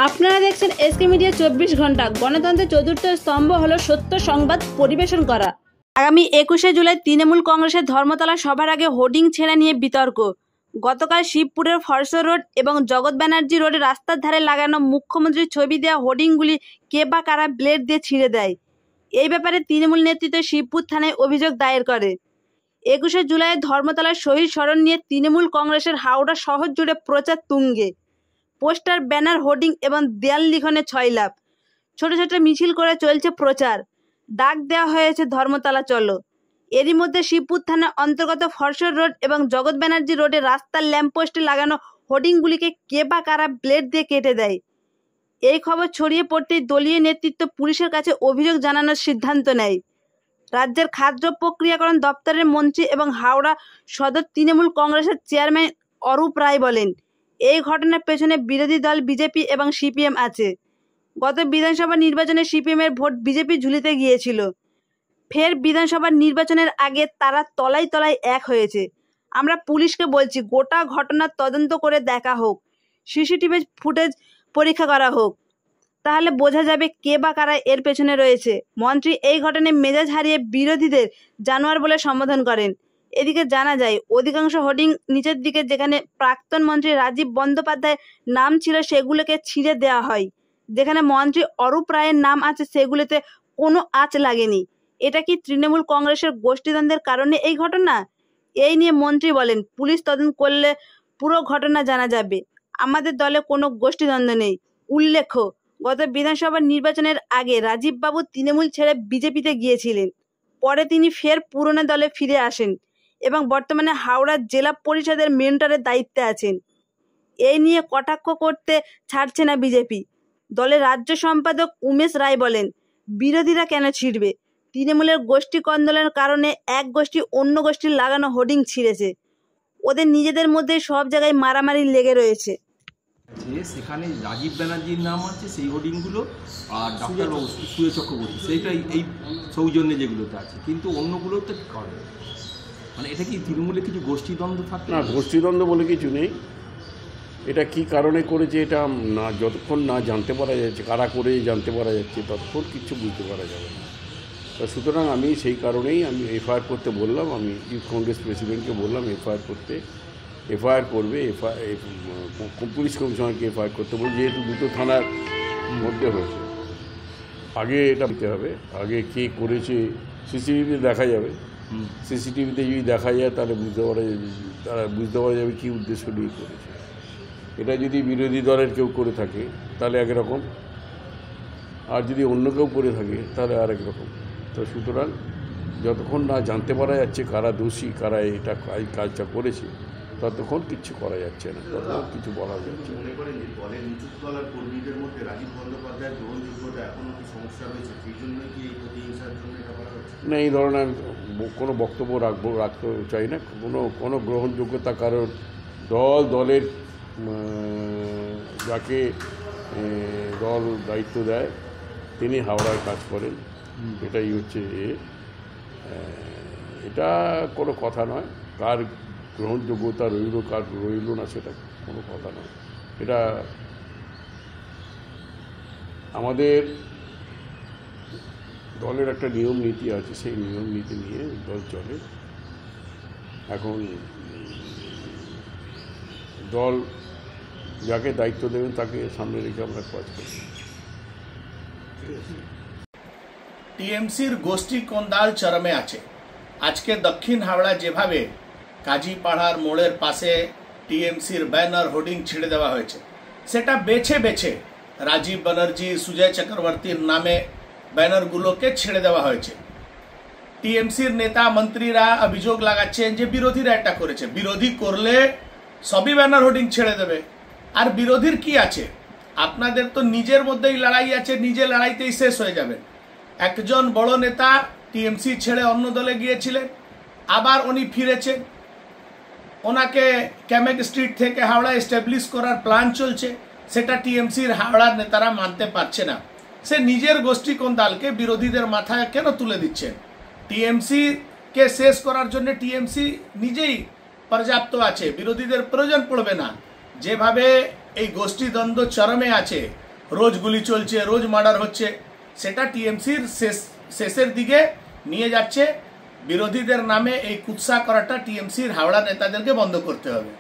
আপনারা দেখছেন SK media 24 ঘন্টা। গণতন্ত্রের চতুর্থ স্তম্ভ হলো সত্য সংবাদ পরিবেশন করা। আগামী 21শে জুলাই তৃণমূল কংগ্রেসের ধর্মতলা সভার আগে হোর্ডিং ছেঁড়া নিয়ে বিতর্ক। গতকাল শিবপুরের ফরসর রোড এবং জগৎ ব্যানার্জি রোডে রাস্তার ধারে লাগানো মুখ্যমন্ত্রীর ছবি দেওয়া হোর্ডিংগুলি কে বা কারা ব্লেড দিয়ে ছিঁড়ে দেয়, এই ব্যাপারে তৃণমূল নেতৃত্ব শিবপুর থানায় অভিযোগ দায়ের করে। 21শে জুলাইয়ের ধর্মতলার শহীদ স্মরণ নিয়ে তৃণমূল কংগ্রেসের হাওড়া শহর জুড়ে প্রচার তুঙ্গে। পোস্টার, ব্যানার, হোর্ডিং এবং দেয়াল লিখনে 6 লাভ। ছোট ছোট মিছিল করে চলছে প্রচার। ডাক দেওয়া হয়েছে ধর্মতলা চলো। এরই মধ্যে শিবপুর থানার অন্তর্গত ফরসর রোড এবং জগৎ ব্যানার্জি রোডে রাস্তার ল্যাম্পপোস্টে লাগানো হোর্ডিংগুলিকে কে বা কারা ব্লেড দিয়ে কেটে দেয়, এই খবর ছড়িয়ে পড়তেই দলীয় নেতৃত্ব পুলিশের কাছে অভিযোগ জানানোর সিদ্ধান্ত নেয়। রাজ্যের খাদ্য প্রক্রিয়াকরণ দপ্তরের মন্ত্রী এবং হাওড়া সদর তৃণমূল কংগ্রেসের চেয়ারম্যান অরূপ রায় বলেন, এই ঘটনার পেছনে বিরোধী দল বিজেপি এবং সিপিএম আছে। গত বিধানসভা নির্বাচনে সিপিএমের ভোট বিজেপি ঝুলিতে গিয়েছিল। ফের বিধানসভা নির্বাচনের আগে তারা তলায় তলায় এক হয়েছে। আমরা পুলিশকে বলছি, গোটা ঘটনার তদন্ত করে দেখা হোক, সিসিটিভি ফুটেজ পরীক্ষা করা হোক, তাহলে বোঝা যাবে কে বা কারা এর পেছনে রয়েছে। মন্ত্রী এই ঘটনায় মেজাজ হারিয়ে বিরোধীদের জানোয়ার বলে সম্বোধন করেন। এদিকে জানা যায়, অধিকাংশ হোর্ডিং নিচের দিকে যেখানে প্রাক্তন মন্ত্রী রাজীব বন্দ্যোপাধ্যায়ের নাম ছিল সেগুলোকে ছিঁড়ে দেওয়া হয়। যেখানে মন্ত্রী অরূপ রায়ের নাম আছে সেগুলোতে কোনো আঁচ লাগেনি। এটা কি তৃণমূল কংগ্রেসের গোষ্ঠীদ্বন্দ্বের কারণে এই ঘটনা? এই নিয়ে মন্ত্রী বলেন, পুলিশ তদন্ত করলে পুরো ঘটনা জানা যাবে। আমাদের দলে কোনো গোষ্ঠীদ্বন্দ্ব নেই। উল্লেখ্য, গত বিধানসভা নির্বাচনের আগে রাজীববাবু তৃণমূল ছেড়ে বিজেপিতে গিয়েছিলেন। পরে তিনি ফের পুরনো দলে ফিরে আসেন এবং বর্তমানে হাওড়া জেলা পরিষদের মেন্টরের দায়িত্বে আছেন। এই নিয়ে কটাক্ষ করতে ছাড়ছে না বিজেপি। দলের রাজ্য সম্পাদক উমেশ রায় বলেন, বিরোধীরা কেন ছিঁড়বে? তৃণমূলের গোষ্ঠী কন্দলের কারণে এক গোষ্ঠী অন্য গোষ্ঠীর লাগানো হোর্ডিং ছিঁড়েছে। ওদের নিজেদের মধ্যে সব জায়গায় মারামারি লেগে রয়েছে। সেখানে রাজীব ব্যানার্জির নাম আছে সেই হোর্ডিংগুলো, আর ডাক্তারবাবু সুরেশ চক্রবর্তী সেইটাই এই সৌজন্যে যেগুলোতে আছে, কিন্তু অন্যগুলোতে করে। মানে এটা কি তৃণমূলে কিছু গোষ্ঠীদ্বন্দ্ব থাকে? না, গোষ্ঠীদ্বন্দ্ব বলে কিছু নেই। এটা কি কারণে করেছে এটা না, যতক্ষণ না জানতে পারা যাচ্ছে, কারা করে জানতে পারা যাচ্ছে, ততক্ষণ কিছু বুঝতে পারা যাবে না। তো সুতরাং আমি সেই কারণেই আমি এফআইআর করতে বললাম। আমি ইউথ কংগ্রেস প্রেসিডেন্টকে বললাম এফআইআর করতে। এফআইআর করবে, পুলিশ কমিশনারকে এফআইআর করতে বলবে, যেহেতু দুটো থানার মধ্যে হয়েছে। আগে এটা দিতে হবে, আগে কে করেছে সিসিটিভিতে দেখা যাবে। সিসিটিভিতে যদি দেখা যায় তাহলে বুঝতে পারা যাবে কী উদ্দেশ্য নিয়ে করেছে। এটা যদি বিরোধী দলের কেউ করে থাকে তাহলে একরকম, আর যদি অন্য কেউ করে থাকে তাহলে আরেক রকম। তো সুতরাং যতক্ষণ না জানতে পারা যাচ্ছে কারা দোষী, কারা এটা কাজটা করেছে, ততক্ষণ কিছু করা যাচ্ছে না, ততক্ষণ কিছু বলা যাচ্ছে না। দলের নিচুক তলার কর্মীদের মধ্যে রাজীব বন্দ্যোপাধ্যায়ের গ্রহণযোগ্যতা এখনও কি সমস্যা রয়েছে? সেই জন্যই কি এই প্রতিহিংসার জন্য এটা করা হচ্ছে? না, এই ধরনের কোনো বক্তব্য রাখতে চাই না। কোনো গ্রহণযোগ্যতা, কারণ দলের যাকে দল দায়িত্ব দেয় তিনি হাওড়ার কাজ করেন, এটাই হচ্ছে এটা কোনো কথা নয়। কার গ্রহণযোগ্যতা রইল কার রইল না সেটা কোনো কথা নয়। এটা আমাদের দলের একটা নিয়ম নীতি আছে, সেই নিয়ম নীতি নিয়ে দল চলে। এখন দল যাকে দায়িত্ব দেবেন তাকে সামনে রেখে আমরা কাজ করি। টিএমসির গোষ্ঠী কোন্দাল চরমে আছে। আজকে দক্ষিণ হাওড়া যেভাবে কাজীপাড়ার মোড়ের পাশে টিএমসির ব্যানার হোর্ডিং ছিঁড়ে দেওয়া হয়েছে, সেটা বেছে বেছে রাজীব ব্যানার্জি, সুজয় চক্রবর্তীর নামে ব্যানারগুলোকে ছেড়ে দেওয়া হয়েছে। টিএমসির নেতা মন্ত্রীরা অভিযোগ লাগাচ্ছেন যে বিরোধীরা এটা করেছে। বিরোধী করলে সবই ব্যানার হোর্ডিং ছেড়ে দেবে, আর বিরোধীর কি আছে? আপনাদের তো নিজের মধ্যেই লড়াই আছে, নিজে লড়াইতেই শেষ হয়ে যাবে। একজন বড় নেতা টিএমসি ছেড়ে অন্য দলে গিয়েছিলেন, আবার উনি ফিরেছেন। ওনাকে ক্যামেক স্ট্রিট থেকে হাওড়া এস্টাবলিশ করার প্ল্যান চলছে, সেটা টিএমসির হাওড়ার নেতারা মানতে পারছে না। সে নিজের গোষ্ঠী কোন্দালকে বিরোধীদের মাথায় কেন তুলে দিচ্ছেন? টিএমসি কে শেষ করার জন্য টিএমসি নিজেই পর্যাপ্ত আছে, বিরোধীদের প্রয়োজন পড়বে না। যেভাবে এই গোষ্ঠীদ্বন্দ্ব চরমে আছে, রোজ গুলি চলছে, রোজ মার্ডার হচ্ছে, সেটা টিএমসির শেষের দিকে নিয়ে যাচ্ছে। বিরোধীদের নামে এই কুৎসা করাটা টিএমসির হাওড়া নেতাদেরকে বন্ধ করতে হবে।